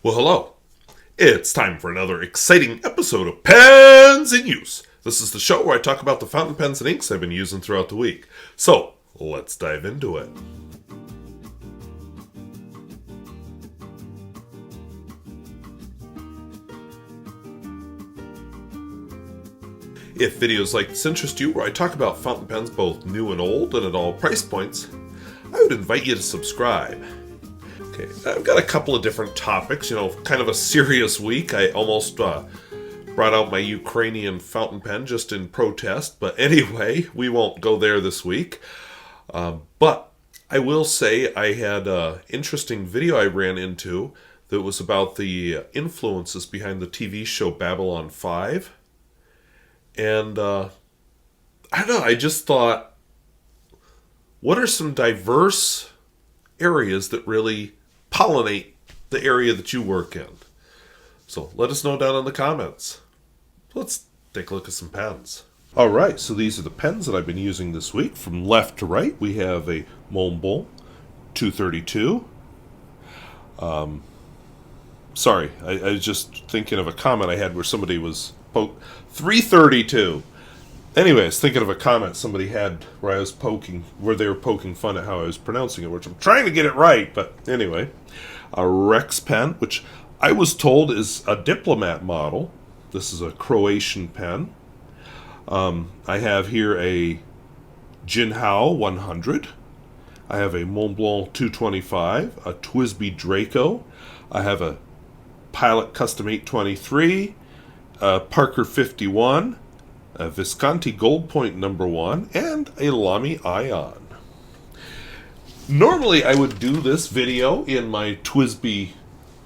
Well, hello. It's time for another exciting episode of Pens in Use. This is the show where I talk about the fountain pens and inks I've been using throughout the week. So, let's dive into it. If videos like this interest you, where I talk about fountain pens both new and old and at all price points, I would invite you to subscribe. Okay, I've got a couple of different topics, kind of a serious week. I almost brought out my Ukrainian fountain pen just in protest, but anyway, we won't go there this week. But I will say I had an interesting video I ran into that was about the influences behind the TV show Babylon 5. And I don't know, I just thought, what are some diverse areas that really pollinate the area that you work in? So let us know down in the comments. Let's take a look at some pens. Alright, so these are the pens that I've been using this week. From left to right, we have a Montblanc 232. Sorry, I was just thinking of a comment I had where somebody was 332. Anyways, thinking of a comment somebody had where they were poking fun at how I was pronouncing it, which I'm trying to get it right, but anyway. A Rexpen, which I was told is a Diplomat model. This is a Croatian pen. I have here a Jinhao 100. I have a Montblanc 225, a TWSBI Draco. I have a Pilot Custom 823, a Parker 51, a Visconti Gold Point number 1, and a Lamy Aion. Normally I would do this video in my TWSBI.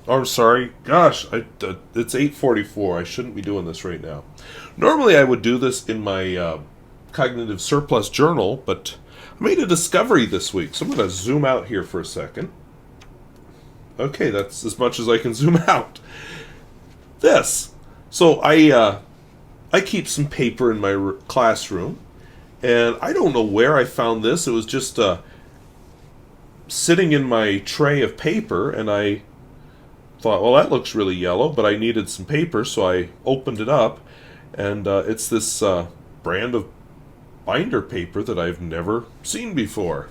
Oh, I'm sorry. Gosh, it's 8:44. I shouldn't be doing this right now. Normally I would do this in my Cognitive Surplus journal, but I made a discovery this week, so I'm going to zoom out here for a second. Okay, that's as much as I can zoom out. So I keep some paper in my classroom, and I don't know where I found this. It was just sitting in my tray of paper, and I thought, well, that looks really yellow, but I needed some paper, so I opened it up, and it's this brand of binder paper that I've never seen before.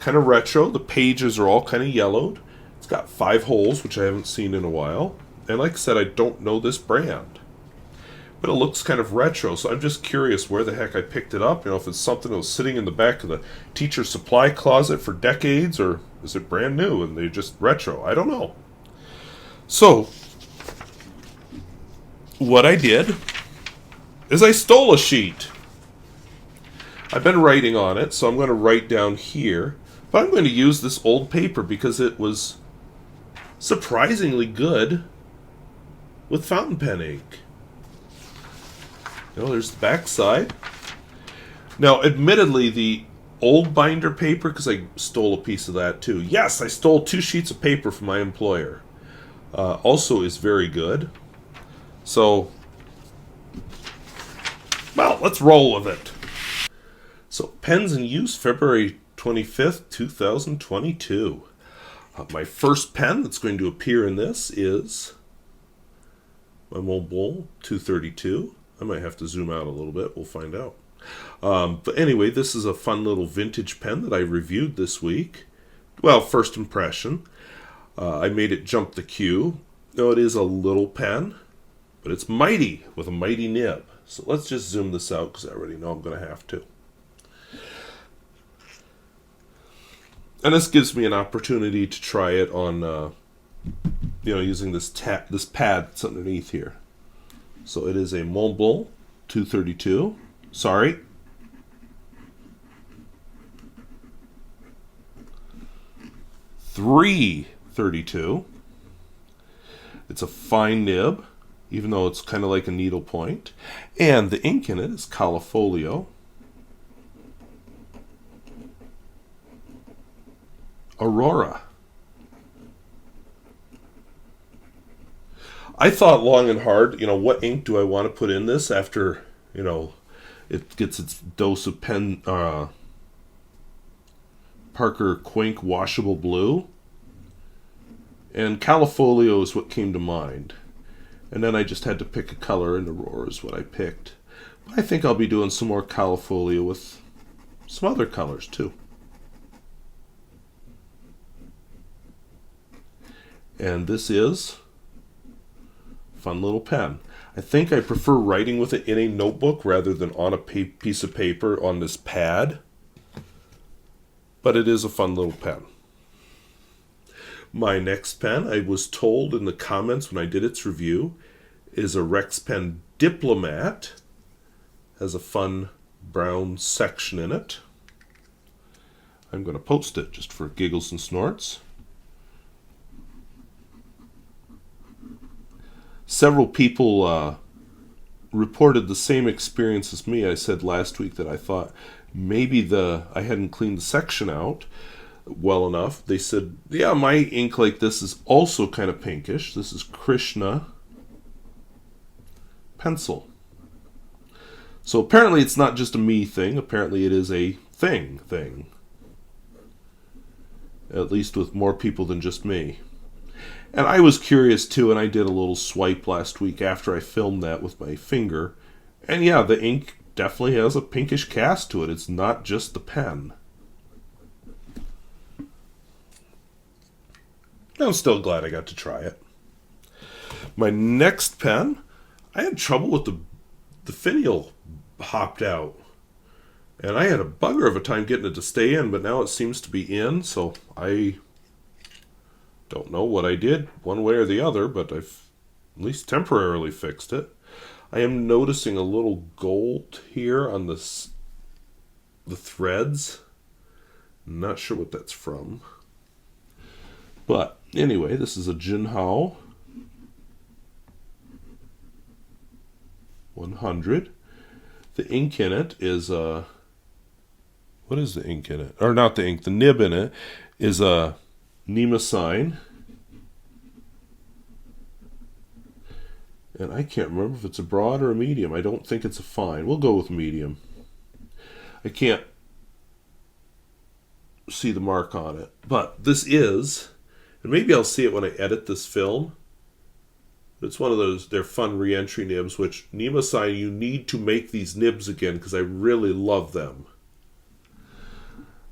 Kind of retro. The pages are all kind of yellowed. It's got 5 holes, which I haven't seen in a while. And like I said, I don't know this brand. But it looks kind of retro, so I'm just curious where the heck I picked it up. If it's something that was sitting in the back of the teacher's supply closet for decades, or is it brand new and they're just retro? I don't know. So, what I did is I stole a sheet. I've been writing on it, so I'm going to write down here. But I'm going to use this old paper because it was surprisingly good with fountain pen ink. There's the back side. Now, admittedly, the old binder paper, because I stole a piece of that too. Yes, I stole 2 sheets of paper from my employer. Also is very good. So, well, let's roll with it. So, Pens in Use, February 25th, 2022. My first pen that's going to appear in this is my Montblanc 232. I might have to zoom out a little bit. We'll find out. But anyway, this is a fun little vintage pen that I reviewed this week. Well, first impression. I made it jump the queue. Now, it is a little pen, but it's mighty with a mighty nib. So let's just zoom this out because I already know I'm going to have to. And this gives me an opportunity to try it on, using this pad that's underneath here. So it is a Montblanc 232. Sorry. .332. It's a fine nib, even though it's kind of like a needle point. And the ink in it is Califolio Aurora. I thought long and hard, what ink do I want to put in this after, it gets its dose of Parker Quink washable blue. And Califolio is what came to mind. And then I just had to pick a color, and Aurora is what I picked. But I think I'll be doing some more Califolio with some other colors too. And this is a fun little pen. I think I prefer writing with it in a notebook rather than on a piece of paper on this pad. But it is a fun little pen. My next pen, I was told in the comments when I did its review, is a Rexpen Diplomat. Has a fun brown section in it. I'm going to post it just for giggles and snorts. Several people reported the same experience as me. I said last week that I thought maybe I hadn't cleaned the section out well enough. They said, yeah, my ink like this is also kind of pinkish. This is Krishna pencil. So apparently it's not just a me thing. Apparently it is a thing. At least with more people than just me. And I was curious too, and I did a little swipe last week after I filmed that with my finger. And yeah, the ink definitely has a pinkish cast to it. It's not just the pen. I'm still glad I got to try it. My next pen, I had trouble with the finial hopped out. And I had a bugger of a time getting it to stay in, but now it seems to be in, so I don't know what I did one way or the other, but I've at least temporarily fixed it. I am noticing a little gold here on the threads. I'm not sure what that's from. But anyway, this is a Jinhao 100. The ink in it is what is the ink in it? Or not the ink, the nib in it is a Nemesign. And I can't remember if it's a broad or a medium. I don't think it's a fine. We'll go with medium. I can't see the mark on it. But this is, and maybe I'll see it when I edit this film. It's one of those, they're fun re-entry nibs, which Nemesign, you need to make these nibs again because I really love them.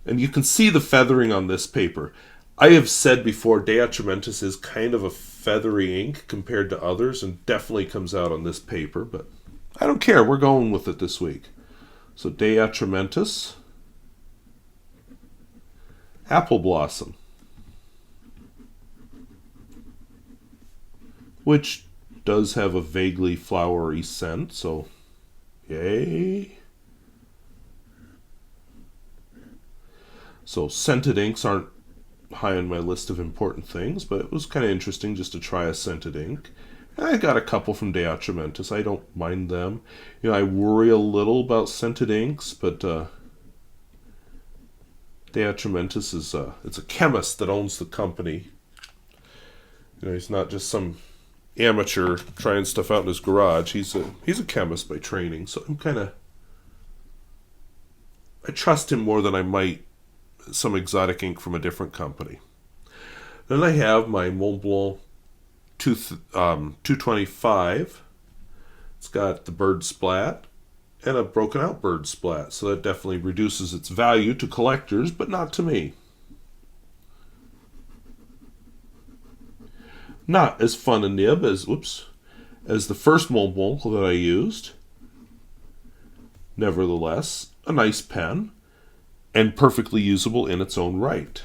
And you can see the feathering on this paper. I have said before, Atramentis is kind of a feathery ink compared to others, and definitely comes out on this paper, but I don't care. We're going with it this week. So Atramentis, Apple Blossom, which does have a vaguely flowery scent, so yay. So scented inks aren't high on my list of important things, but it was kind of interesting just to try a scented ink. And I got a couple from Atramentis. I don't mind them. You know, I worry a little about scented inks, but Atramentis is it's a chemist that owns the company. You know, he's not just some amateur trying stuff out in his garage. He's a chemist by training, so I trust him more than I might some exotic ink from a different company. Then I have my Montblanc 225. It's got the bird splat and a broken out bird splat, so that definitely reduces its value to collectors, but not to me. Not as fun a nib as the first Montblanc that I used. Nevertheless, a nice pen, and perfectly usable in its own right.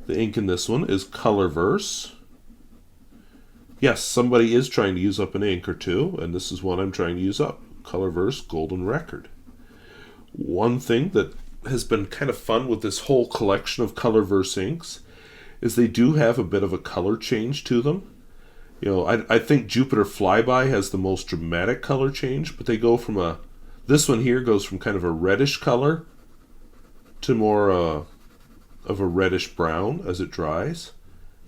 The ink in this one is Colorverse. Yes, somebody is trying to use up an ink or two, and this is one I'm trying to use up. Colorverse Golden Record. One thing that has been kind of fun with this whole collection of Colorverse inks is they do have a bit of a color change to them. You know, I think Jupiter Flyby has the most dramatic color change, but they go from this one here goes from kind of a reddish color to more of a reddish brown as it dries.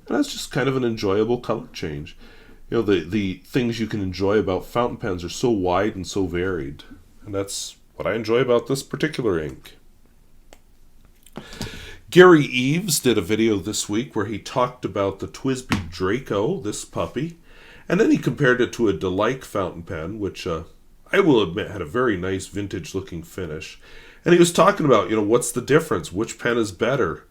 And that's just kind of an enjoyable color change. You know, the things you can enjoy about fountain pens are so wide and so varied. And that's what I enjoy about this particular ink. Gary Eves did a video this week where he talked about the TWSBI Draco, this puppy, and then he compared it to a Delight fountain pen, which I will admit had a very nice vintage-looking finish. And he was talking about, what's the difference? Which pen is better?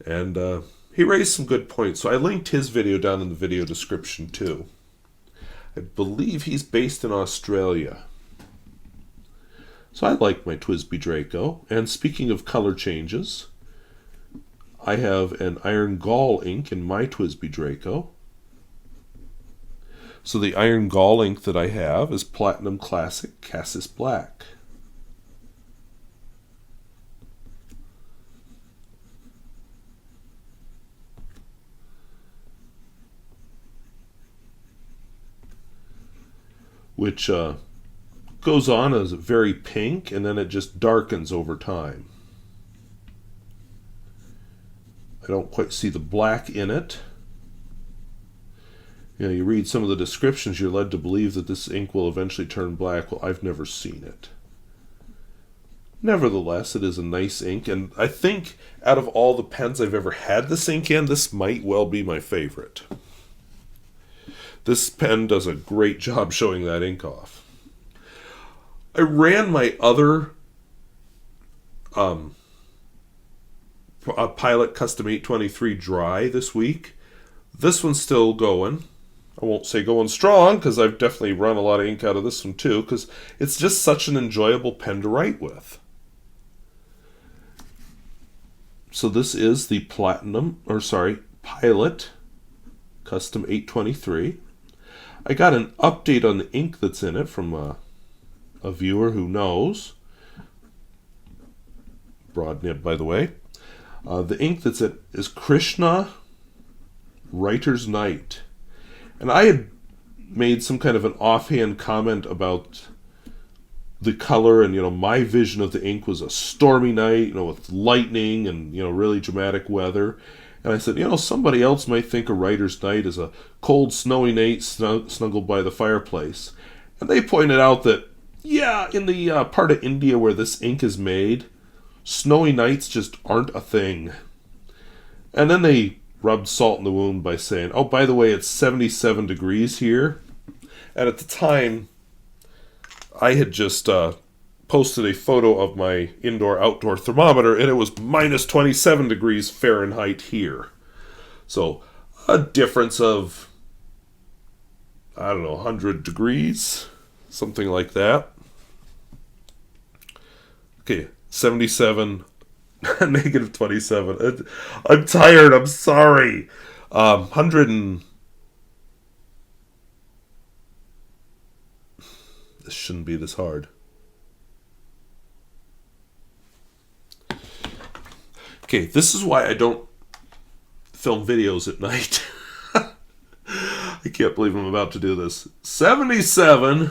And he raised some good points. So I linked his video down in the video description too. I believe he's based in Australia. So I like my TWSBI Draco. And speaking of color changes, I have an iron Gall Ink in my TWSBI Draco. So the iron Gall Ink that I have is Platinum Classic Cassis Black. Which goes on as very pink, and then it just darkens over time. I don't quite see the black in it. You read some of the descriptions, you're led to believe that this ink will eventually turn black. Well, I've never seen it. Nevertheless, it is a nice ink, and I think out of all the pens I've ever had this ink in, this might well be my favorite. This pen does a great job showing that ink off. I ran my other Pilot Custom 823 dry this week. This one's still going. I won't say going strong, because I've definitely run a lot of ink out of this one too, because it's just such an enjoyable pen to write with. So this is the Pilot Custom 823. I got an update on the ink that's in it from a viewer who knows. Broad nib, by the way. The ink that's in it is Krishna Writer's Night. And I had made some kind of an offhand comment about the color, and my vision of the ink was a stormy night, with lightning and really dramatic weather. And I said, somebody else might think a writer's night is a cold, snowy night snuggled by the fireplace. And they pointed out that, in the part of India where this ink is made, snowy nights just aren't a thing. And then they rubbed salt in the wound by saying, oh, by the way, it's 77 degrees here. And at the time, I had just posted a photo of my indoor-outdoor thermometer, and it was minus 27 degrees Fahrenheit here. So a difference of, 100 degrees, something like that. Okay, 77, negative 27. I'm tired, I'm sorry. 100 and... This shouldn't be this hard. Okay, this is why I don't film videos at night. I can't believe I'm about to do this. 77.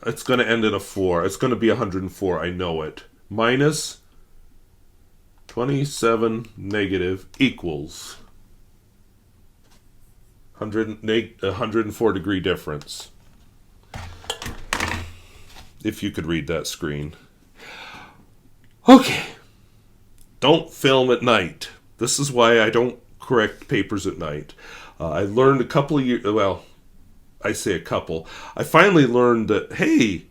It's going to end in a 4. It's going to be 104. I know it. Minus 27 negative equals 104 degree difference. If you could read that screen. Okay. Don't film at night. This is why I don't correct papers at night. I learned a couple of years... Well, I say a couple. I finally learned that, hey,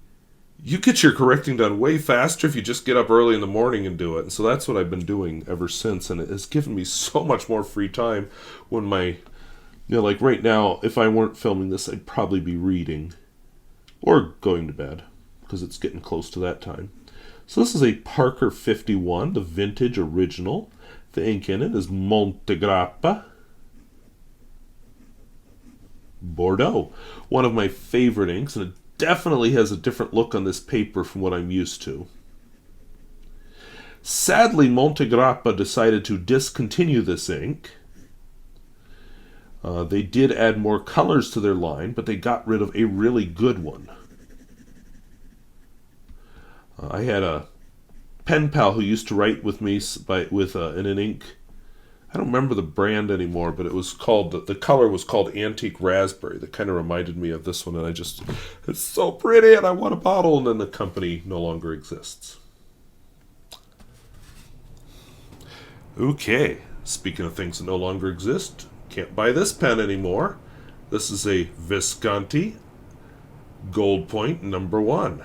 you get your correcting done way faster if you just get up early in the morning and do it. And so that's what I've been doing ever since. And it has given me so much more free time when my... like right now, if I weren't filming this, I'd probably be reading. Or going to bed, because it's getting close to that time. So this is a Parker 51, the vintage original. The ink in it is Montegrappa Bordeaux. One of my favorite inks, and it definitely has a different look on this paper from what I'm used to. Sadly, Montegrappa decided to discontinue this ink. They did add more colors to their line, but they got rid of a really good one. I had a pen pal who used to write with me in an ink. I don't remember the brand anymore, but it was called, the color was called Antique Raspberry. That kind of reminded me of this one, and it's so pretty, and I want a bottle, and then the company no longer exists. Okay, speaking of things that no longer exist, can't buy this pen anymore. This is a Visconti Gold Point #1.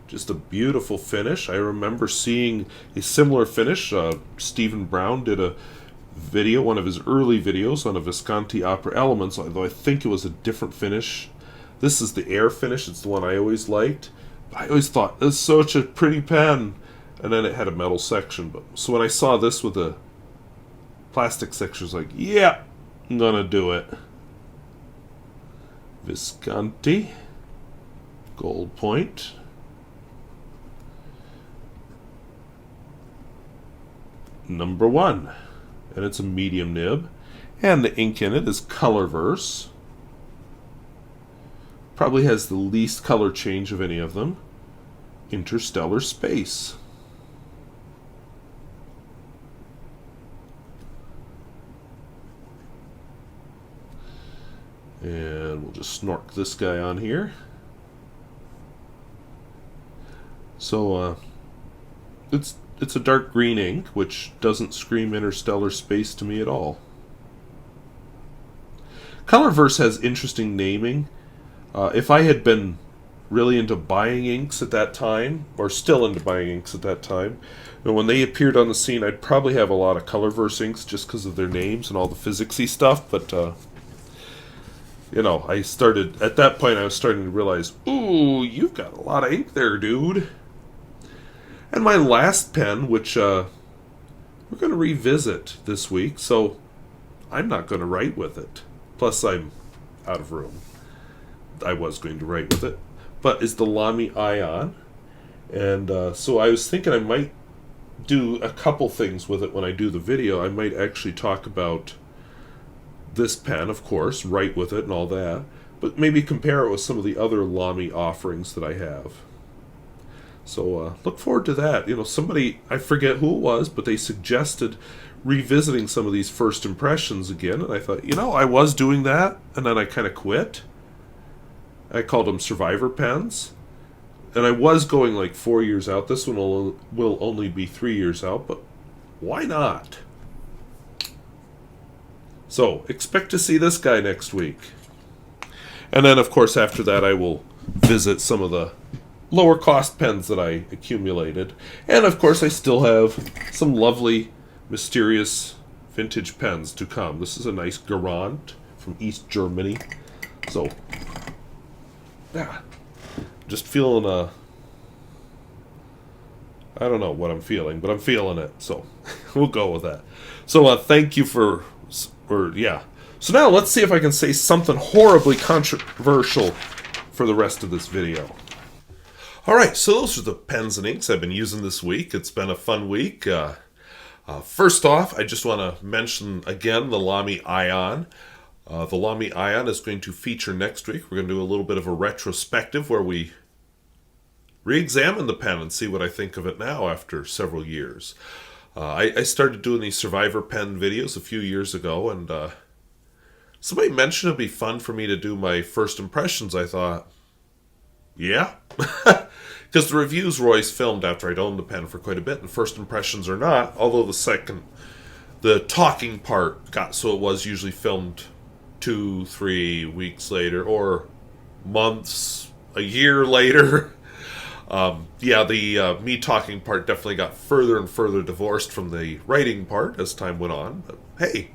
Just a beautiful finish. I remember seeing a similar finish. Stephen Brown did a video, one of his early videos, on a Visconti Opera Elements, although I think it was a different finish. This is the air finish. It's the one I always liked. I always thought, this is such a pretty pen. And then it had a metal section. So when I saw this with a plastic section, I was like, yeah, I'm gonna do it. Visconti Gold Point. #1. And it's a medium nib. And the ink in it is Colorverse. Probably has the least color change of any of them. Interstellar Space. And we'll just snork this guy on here. So it's a dark green ink, which doesn't scream Interstellar Space to me at all. Colorverse has interesting naming. If I had been really into buying inks at that time, or still into buying inks at that time, when they appeared on the scene, I'd probably have a lot of Colorverse inks just because of their names and all the physicsy stuff, but you know, at that point I was starting to realize, ooh, you've got a lot of ink there, dude. And my last pen, which we're going to revisit this week, so I'm not going to write with it. Plus, I'm out of room. I was going to write with it. But is the Lamy Aion. And so I was thinking I might do a couple things with it when I do the video. I might actually talk about this pen, of course, write with it and all that. But maybe compare it with some of the other Lamy offerings that I have. So look forward to that. You know, somebody, I forget who it was, but they suggested revisiting some of these first impressions again. And I thought, you know, I was doing that, and then I kind of quit. I called them survivor pens. And I was going like 4 years out. This one will only be 3 years out, but why not? So, expect to see this guy next week. And then, of course, after that, I will visit some of the lower cost pens that I accumulated. And of course I still have some lovely mysterious vintage pens to come. This is a nice Garant from East Germany. So yeah, just feeling I don't know what I'm feeling, but I'm feeling it, so we'll go with that. So thank you for so now let's see if I can say something horribly controversial for the rest of this video. Alright, so those are the pens and inks I've been using this week. It's been a fun week. First off, I just want to mention again the Lamy Aion. The Lamy Aion is going to feature next week. We're going to do a little bit of a retrospective where we re-examine the pen and see what I think of it now after several years. I started doing these Survivor pen videos a few years ago, and somebody mentioned it'd be fun for me to do my first impressions. I thought, yeah. Because the reviews were always filmed after I'd owned the pen for quite a bit, and first impressions are not, although the talking part got so it was usually filmed 2-3 weeks later, or months, a year later. The me talking part definitely got further and further divorced from the writing part as time went on, but hey.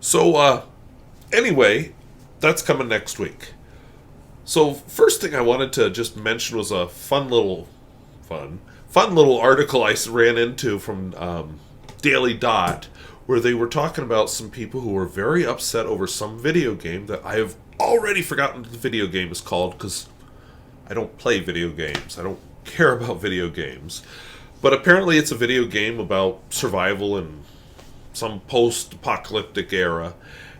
So, anyway, that's coming next week. So, first thing I wanted to just mention was a fun little article I ran into from Daily Dot, where they were talking about some people who were very upset over some video game that I have already forgotten what the video game is called, because I don't play video games. I don't care about video games. But apparently it's a video game about survival in some post-apocalyptic era,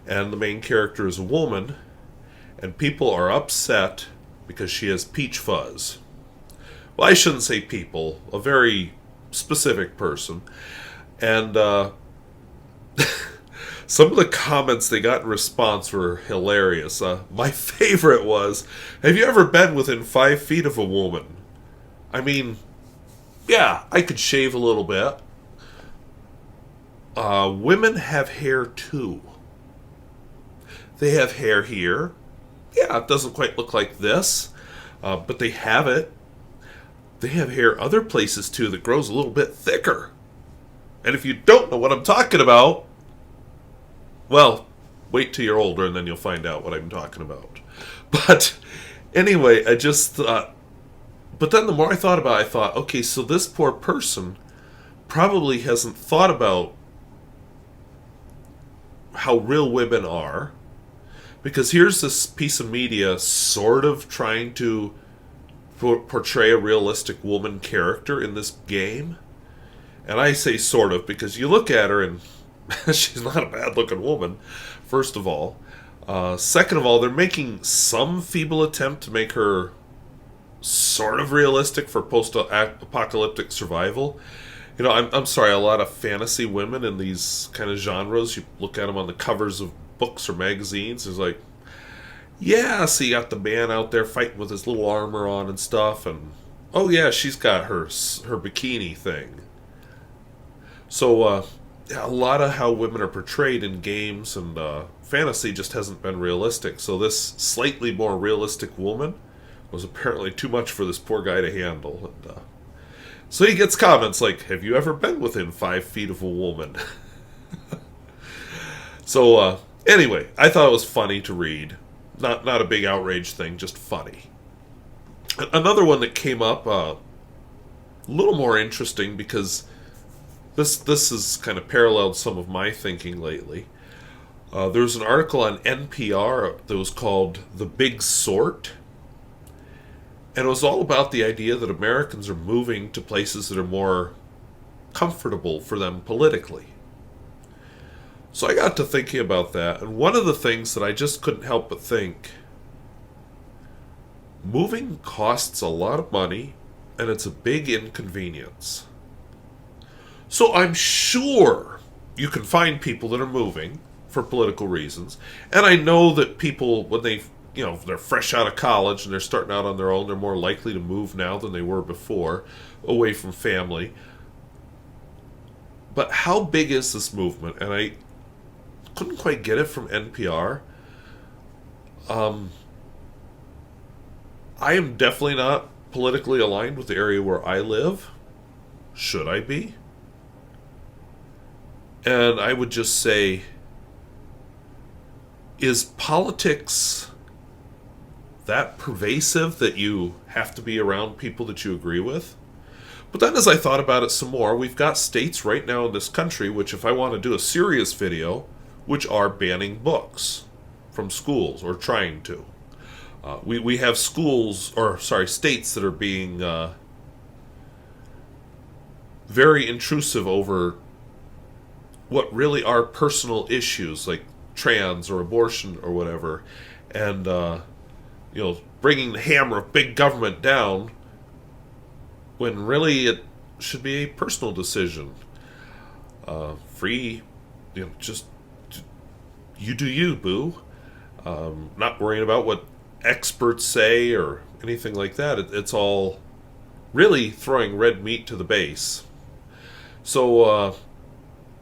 and the main character is a woman, and people are upset because she has peach fuzz. Well, I shouldn't say people, a very specific person. And some of the comments they got in response were hilarious. My favorite was, have you ever been within 5 feet of a woman? I mean, yeah, I could shave a little bit, women have hair too. They have hair here. Yeah, it doesn't quite look like this, but they have it. They have hair other places too that grows a little bit thicker. And if you don't know what I'm talking about, well, wait till you're older and then you'll find out what I'm talking about. But anyway, I just thought, but then the more I thought about it, I thought, okay, so this poor person probably hasn't thought about how real women are. Because here's this piece of media sort of trying to portray a realistic woman character in this game. And I say sort of because you look at her and she's not a bad looking woman, first of all. Second of all, they're making some feeble attempt to make her sort of realistic for post-apocalyptic survival. You know, I'm sorry, a lot of fantasy women in these kind of genres, you look at them on the covers of books or magazines, it's like, yeah, so you got the man out there fighting with his little armor on and stuff, and oh yeah, she's got her bikini thing. So yeah, a lot of how women are portrayed in games and fantasy just hasn't been realistic. So this slightly more realistic woman was apparently too much for this poor guy to handle. And so he gets comments like, have you ever been within 5 feet of a woman? So anyway, I thought it was funny to read. Not a big outrage thing, just funny. Another one that came up, a little more interesting because this has kind of paralleled some of my thinking lately. There was an article on NPR that was called The Big Sort. And it was all about the idea that Americans are moving to places that are more comfortable for them politically. So I got to thinking about that, and one of the things that I just couldn't help but think, moving costs a lot of money, and it's a big inconvenience. So I'm sure you can find people that are moving for political reasons, and I know that people, when they're fresh out of college and they're starting out on their own, they're more likely to move now than they were before, away from family. But how big is this movement? And I couldn't quite get it from NPR. I am definitely not politically aligned with the area where I live. Should I be? And I would just say, is politics that pervasive that you have to be around people that you agree with? But then as I thought about it some more, we've got states right now in this country which, if I want to do a serious video, which are banning books from schools, or trying to. We have states that are being very intrusive over what really are personal issues, like trans or abortion or whatever, and bringing the hammer of big government down when really it should be a personal decision. Free, just you do you, boo. Not worrying about what experts say or anything like that. It's all really throwing red meat to the base. So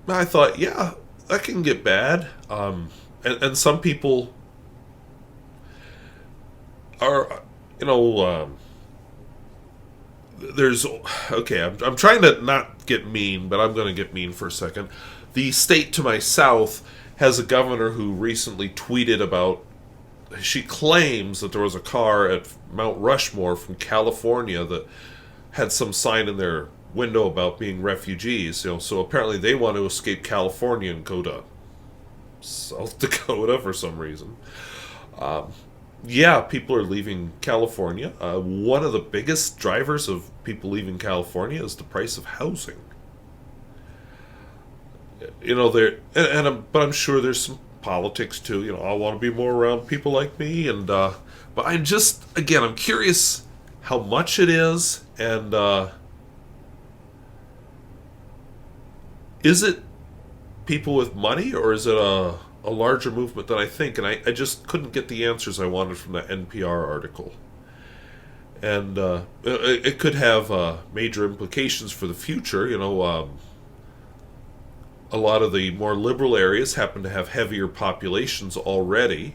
I thought, yeah, that can get bad. And some people are, I'm trying to not get mean, but I'm going to get mean for a second. The state to my south has a governor who recently tweeted about, she claims that there was a car at Mount Rushmore from California that had some sign in their window about being refugees. So apparently they want to escape California and go to South Dakota for some reason. Yeah, people are leaving California. One of the biggest drivers of people leaving California is the price of housing. But I'm sure there's some politics too. I want to be more around people like me, but I'm just, again, I'm curious how much it is, and is it people with money, or is it a larger movement than I think? And I just couldn't get the answers I wanted from that NPR article. And it could have major implications for the future. a lot of the more liberal areas happen to have heavier populations already.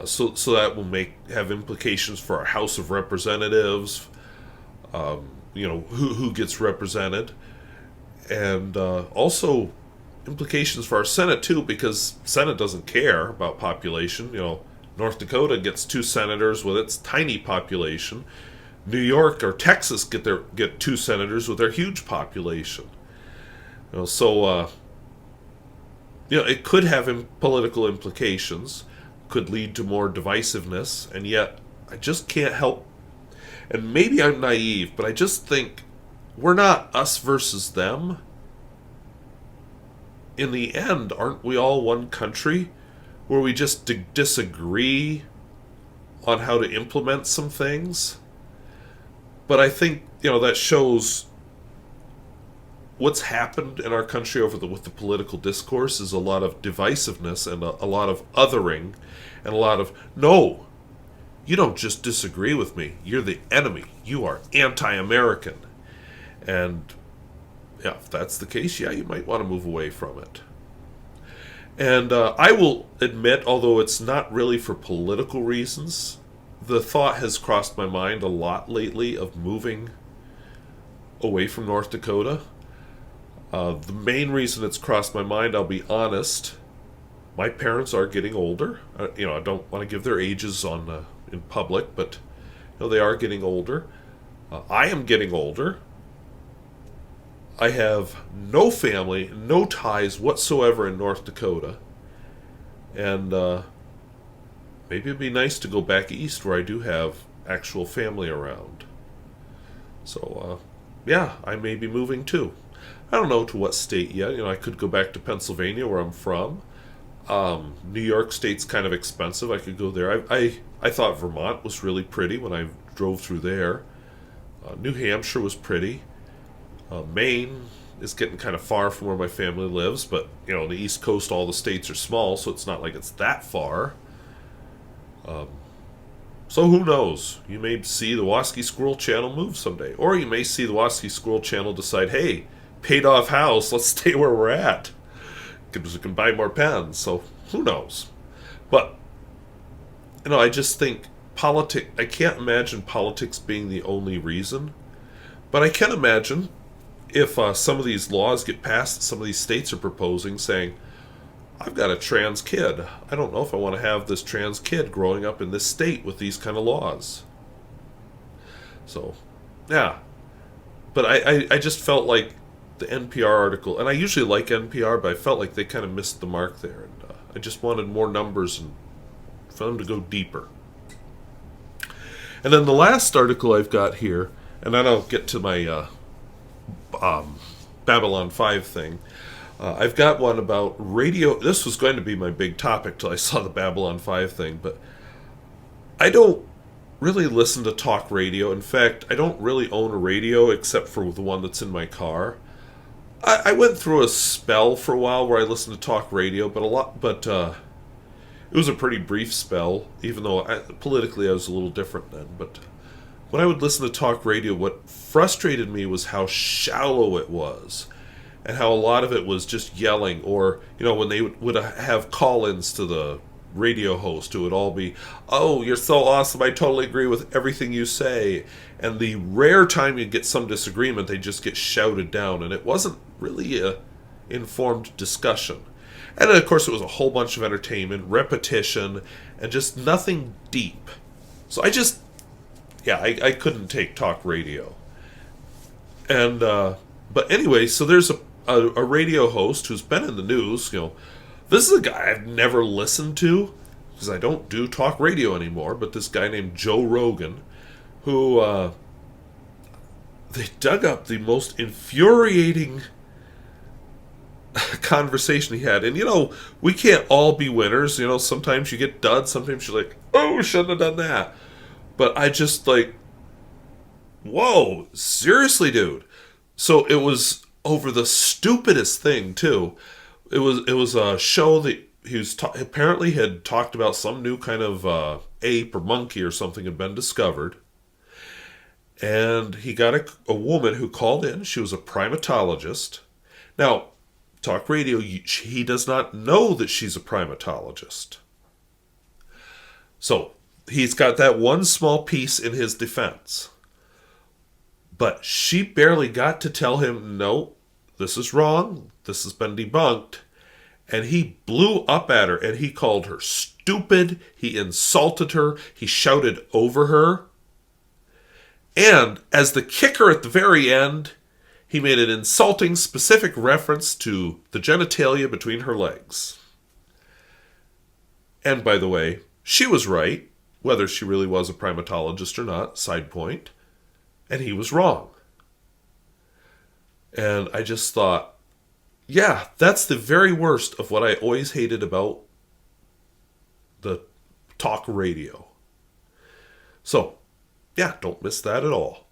So that will have implications for our House of Representatives, who gets represented, and also implications for our Senate too, because Senate doesn't care about population. North Dakota gets 2 senators with its tiny population. New York or Texas get 2 senators with their huge population. So it could have political implications, could lead to more divisiveness, and yet I just can't help, and maybe I'm naive, but I just think we're not us versus them. In the end, aren't we all one country where we just disagree on how to implement some things? But I think, that shows what's happened in our country with the political discourse is a lot of divisiveness and a lot of othering and a lot of, no, you don't just disagree with me. You're the enemy. You are anti-American. And if that's the case, you might want to move away from it. And I will admit, although it's not really for political reasons, the thought has crossed my mind a lot lately of moving away from North Dakota. The main reason it's crossed my mind, I'll be honest, my parents are getting older. I don't want to give their ages in public, but they are getting older. I am getting older. I have no family, no ties whatsoever in North Dakota. And maybe it'd be nice to go back east where I do have actual family around. So, I may be moving too. I don't know to what state yet. I could go back to Pennsylvania where I'm from. New York State's kind of expensive. I could go there. I thought Vermont was really pretty when I drove through there. New Hampshire was pretty. Maine is getting kind of far from where my family lives, but on the East Coast all the states are small, so it's not like it's that far. So who knows? You may see the Wasky Squirrel Channel move someday, or you may see the Wasky Squirrel Channel decide, hey, paid off house, let's stay where we're at, because we can buy more pens. So who knows? But I just think I can't imagine politics being the only reason, but I can imagine if some of these laws get passed, some of these states are proposing, saying, I've got a trans kid. I don't know if I want to have this trans kid growing up in this state with these kind of laws. So, yeah. But I just felt like the NPR article, and I usually like NPR, but I felt like they kind of missed the mark there. And I just wanted more numbers and for them to go deeper. And then the last article I've got here, and then I'll get to my Babylon 5 thing. I've got one about radio. This was going to be my big topic till I saw the Babylon 5 thing, but I don't really listen to talk radio. In fact, I don't really own a radio except for the one that's in my car. I went through a spell for a while where I listened to talk radio, but it was a pretty brief spell, even though politically I was a little different then. But when I would listen to talk radio, what frustrated me was how shallow it was, and how a lot of it was just yelling, or, when they would have call-ins to the radio host, it would all be, oh, you're so awesome, I totally agree with everything you say. And the rare time you'd get some disagreement, they just get shouted down, and it wasn't really a informed discussion. And then, of course, it was a whole bunch of entertainment, repetition, and just nothing deep. So I couldn't take talk radio. And, but anyway, so there's a radio host who's been in the news. This is a guy I've never listened to, because I don't do talk radio anymore, but this guy named Joe Rogan, who, they dug up the most infuriating conversation he had. And, we can't all be winners. Sometimes you get duds, sometimes you're like, oh, shouldn't have done that. But I just whoa, seriously, dude. So it was over the stupidest thing, too. It was a show that he was apparently had talked about some new kind of ape or monkey or something had been discovered. And he got a woman who called in. She was a primatologist. Now, talk radio, he does not know that she's a primatologist. So, he's got that one small piece in his defense. But she barely got to tell him, no, this is wrong. This has been debunked. And he blew up at her and he called her stupid. He insulted her. He shouted over her. And as the kicker at the very end, he made an insulting specific reference to the genitalia between her legs. And by the way, she was right, whether she really was a primatologist or not, side point. And he was wrong. And I just thought, yeah, that's the very worst of what I always hated about the talk radio. So, yeah, don't miss that at all.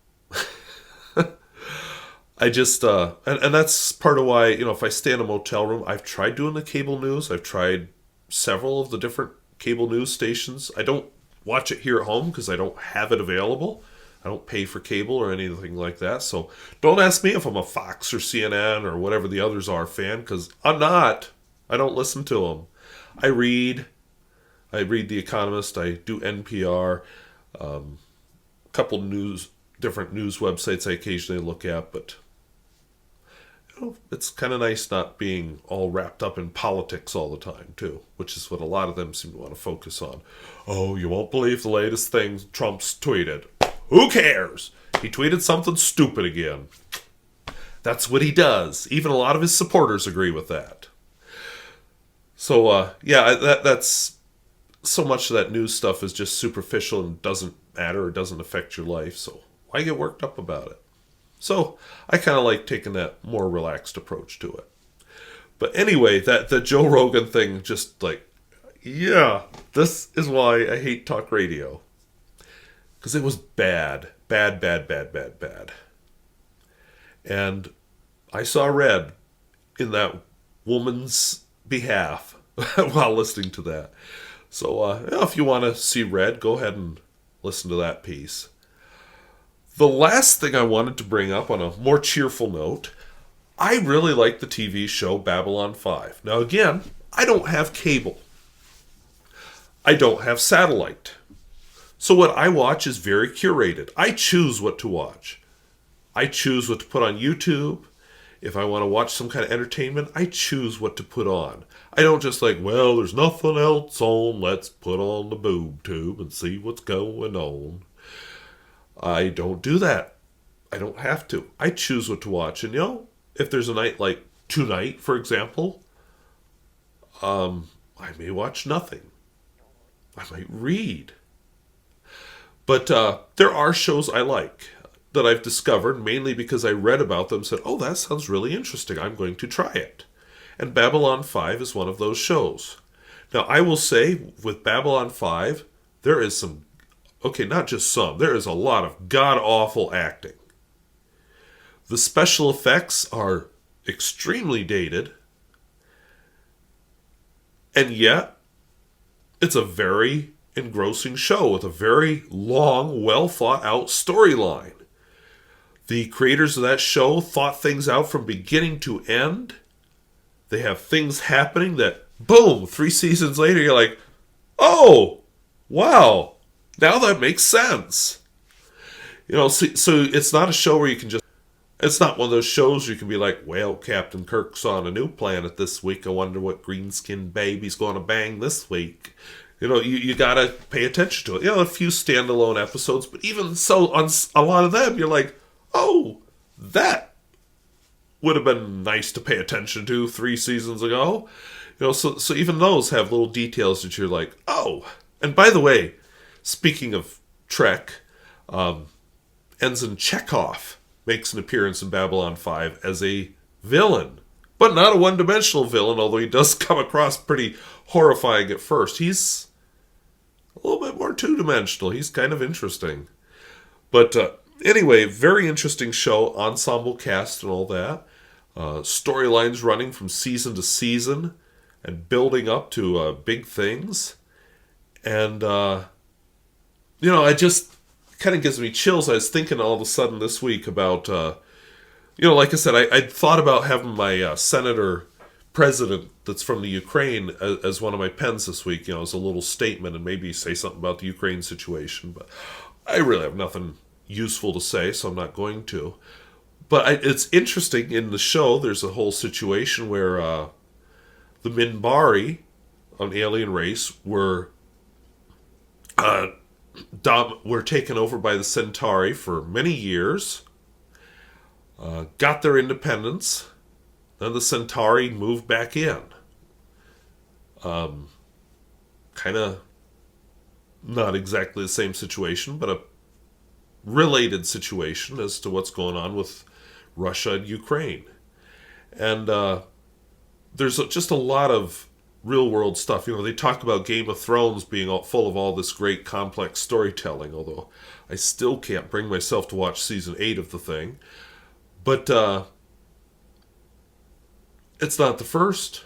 I just, and that's part of why, if I stay in a motel room, I've tried doing the cable news. I've tried several of the different cable news stations. I don't watch it here at home because I don't have it available. I don't pay for cable or anything like that. So don't ask me if I'm a Fox or CNN or whatever the others are fan, because I'm not. I don't listen to them. I read The Economist. I do NPR. Couple different news websites I occasionally look at, but it's kind of nice not being all wrapped up in politics all the time, too, which is what a lot of them seem to want to focus on. Oh, you won't believe the latest thing Trump's tweeted. Who cares? He tweeted something stupid again. That's what he does. Even a lot of his supporters agree with that. So, that's so much of that news stuff is just superficial and doesn't matter or doesn't affect your life. So why get worked up about it? So I kind of like taking that more relaxed approach to it. But anyway, the Joe Rogan thing, just like, yeah, this is why I hate talk radio. Because it was bad. Bad. And I saw red in that woman's behalf while listening to that. So if you want to see red, go ahead and listen to that piece. The last thing I wanted to bring up on a more cheerful note, I really like the TV show Babylon 5. Now again, I don't have cable. I don't have satellite. So what I watch is very curated. I choose what to watch. I choose what to put on YouTube. If I want to watch some kind of entertainment, I choose what to put on. I don't just well, there's nothing else on, let's put on the boob tube and see what's going on. I don't do that. I don't have to. I choose what to watch. And if there's a night like tonight, for example, I may watch nothing. I might read. But there are shows I like that I've discovered, mainly because I read about them and said, oh, that sounds really interesting. I'm going to try it. And Babylon 5 is one of those shows. Now, I will say, with Babylon 5, there is some, not just some, there is a lot of god-awful acting. The special effects are extremely dated, and yet, it's a very engrossing show with a very long, well-thought-out storyline. The creators of that show thought things out from beginning to end. They have things happening that, boom, 3 seasons later, you're like, oh, wow, now that makes sense. So it's not a show where you can just, it's not one of those shows where you can be like, well, Captain Kirk's on a new planet this week. I wonder what green-skinned baby's going to bang this week. You got to pay attention to it. A few standalone episodes, but even so, on a lot of them, you're like, oh, that would have been nice to pay attention to 3 seasons ago. So even those have little details that you're like, oh. And by the way, speaking of Trek, Ensign Chekhov makes an appearance in Babylon 5 as a villain. But not a one-dimensional villain, although he does come across pretty horrifying at first. He's a little bit more two-dimensional. He's kind of interesting. But anyway, very interesting show, ensemble cast and all that. Storylines running from season to season and building up to big things. And, it just kind of gives me chills. I was thinking all of a sudden this week about like I said, I thought about having my senator president that's from the Ukraine as one of my pens this week, as a little statement and maybe say something about the Ukraine situation. But I really have nothing useful to say, so I'm not going to. But it's interesting, in the show, there's a whole situation where the Minbari, an alien race, were taken over by the Centauri for many years, got their independence, then the Centauri moved back in. Kind of not exactly the same situation, but a related situation as to what's going on with Russia and Ukraine. And there's just a lot of real-world stuff. They talk about Game of Thrones being full of all this great, complex storytelling, although I still can't bring myself to watch Season 8 of the thing. But it's not the first.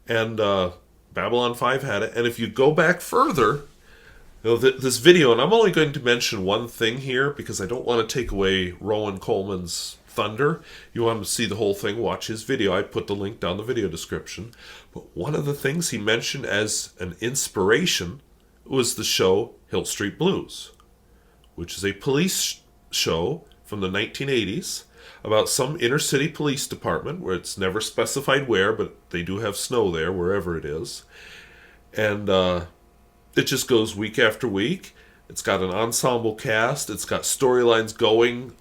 And Babylon 5 had it. And if you go back further, this video, and I'm only going to mention one thing here because I don't want to take away Rowan Coleman's thunder. You want to see the whole thing, watch his video. I put the link down the video description. But one of the things he mentioned as an inspiration was the show Hill Street Blues, which is a police show from the 1980s about some inner city police department where it's never specified where, but they do have snow there, wherever it is. And it just goes week after week. It's got an ensemble cast. It's got storylines going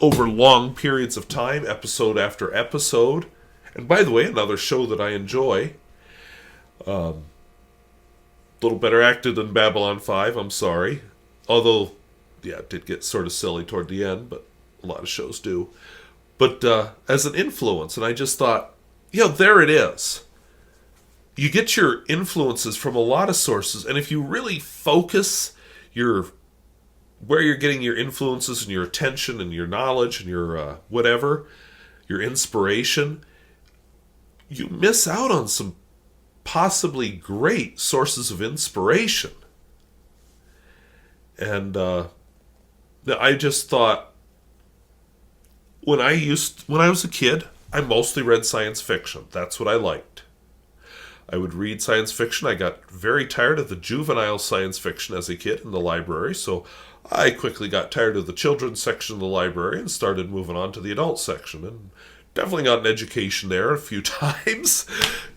over long periods of time, episode after episode. And by the way, another show that I enjoy. A little better acted than Babylon 5, I'm sorry. Although, yeah, it did get sort of silly toward the end, but a lot of shows do. But as an influence, and I just thought, there it is. You get your influences from a lot of sources, and if you really focus where you're getting your influences and your attention and your knowledge and your whatever, your inspiration, you miss out on some possibly great sources of inspiration. And I just thought, when I was a kid, I mostly read science fiction. That's what I liked. I would read science fiction. I got very tired of the juvenile science fiction as a kid in the library, so I quickly got tired of the children's section of the library and started moving on to the adult section, and definitely got an education there a few times.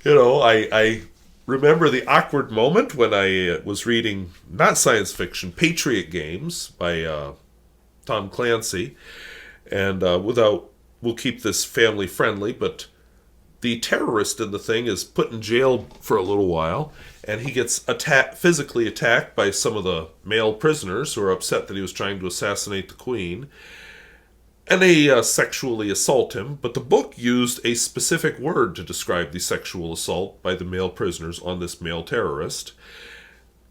I remember the awkward moment when I was reading, not science fiction, Patriot Games by Tom Clancy, and we'll keep this family friendly, but the terrorist in the thing is put in jail for a little while, and he gets physically attacked by some of the male prisoners who are upset that he was trying to assassinate the queen. And they sexually assault him, but the book used a specific word to describe the sexual assault by the male prisoners on this male terrorist.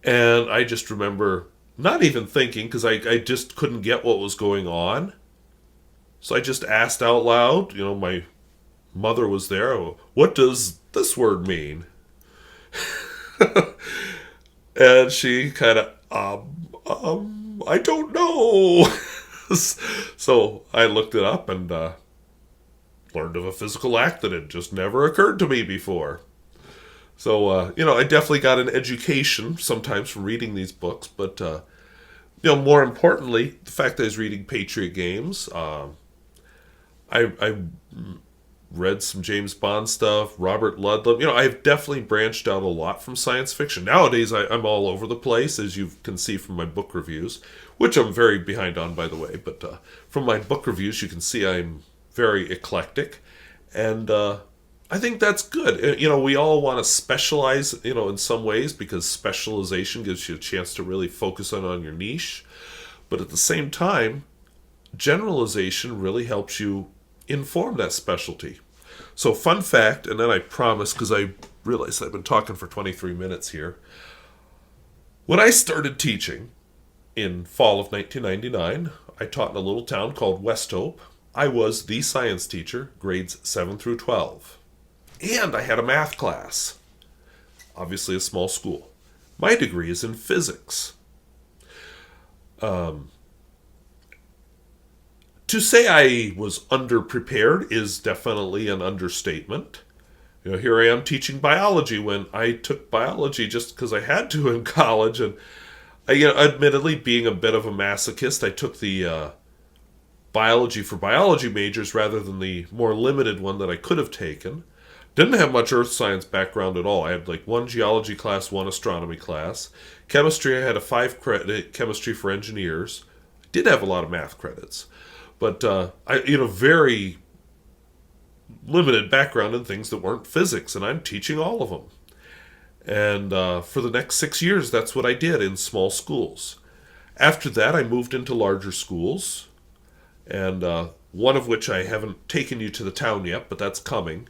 And I just remember not even thinking, because I just couldn't get what was going on. So I just asked out loud, my mother was there, what does this word mean? And she kind of, I don't know. So I looked it up and learned of a physical act that had just never occurred to me before. So, I definitely got an education sometimes from reading these books, but, more importantly, the fact that I was reading Patriot Games, I read some James Bond stuff, Robert Ludlum. I've definitely branched out a lot from science fiction. Nowadays, I'm all over the place, as you can see from my book reviews, which I'm very behind on, by the way. But from my book reviews, you can see I'm very eclectic. And I think that's good. We all want to specialize, in some ways, because specialization gives you a chance to really focus on your niche. But at the same time, generalization really helps you inform that specialty. So, fun fact, and then I promise, because I realize I've been talking for 23 minutes here. When I started teaching in fall of 1999, I taught in a little town called Westhope. I was the science teacher, grades 7 through 12. And I had a math class. Obviously a small school. My degree is in physics. To To say I was underprepared is definitely an understatement. Here I am teaching biology when I took biology just because I had to in college, and admittedly, being a bit of a masochist, I took the biology for biology majors rather than the more limited one that I could have taken. Didn't have much earth science background at all. I had like one geology class, one astronomy class. Chemistry, I had a 5-credit chemistry for engineers. Did have a lot of math credits, but very limited background in things that weren't physics, and I'm teaching all of them. And for the next 6 years, that's what I did in small schools. After that, I moved into larger schools, and one of which I haven't taken you to the town yet, but that's coming,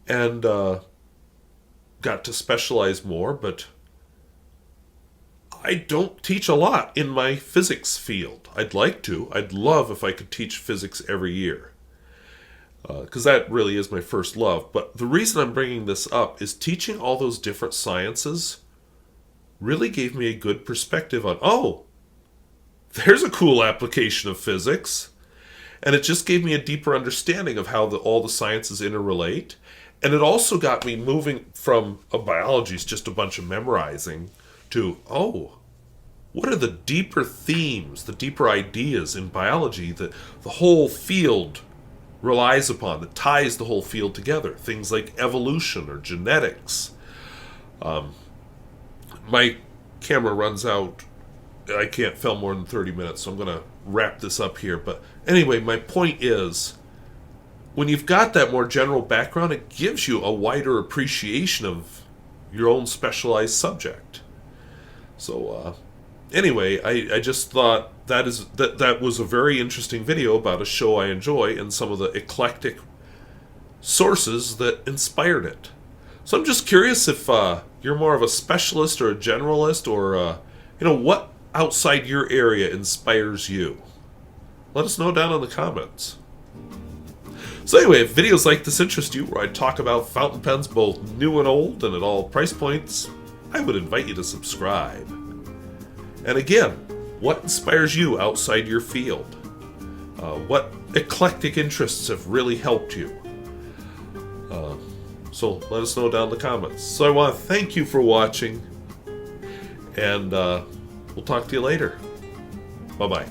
and got to specialize more, but I don't teach a lot in my physics field. I'd like to. I'd love if I could teach physics every year, because that really is my first love. But the reason I'm bringing this up is teaching all those different sciences really gave me a good perspective on, oh, there's a cool application of physics. And it just gave me a deeper understanding of how all the sciences interrelate. And it also got me moving from biology is just a bunch of memorizing to, oh, what are the deeper themes, the deeper ideas in biology that the whole field relies upon, that ties the whole field together? Things like evolution or genetics. My camera runs out. I can't film more than 30 minutes, so I'm going to wrap this up here. But anyway, my point is, when you've got that more general background, it gives you a wider appreciation of your own specialized subject. So anyway, I just thought that was a very interesting video about a show I enjoy and some of the eclectic sources that inspired it. So I'm just curious if you're more of a specialist or a generalist, or what outside your area inspires you. Let us know down in the comments. So anyway, if videos like this interest you, where I talk about fountain pens both new and old and at all price points, I would invite you to subscribe. And again, what inspires you outside your field? What eclectic interests have really helped you? So let us know down in the comments. So I want to thank you for watching, and we'll talk to you later. Bye-bye.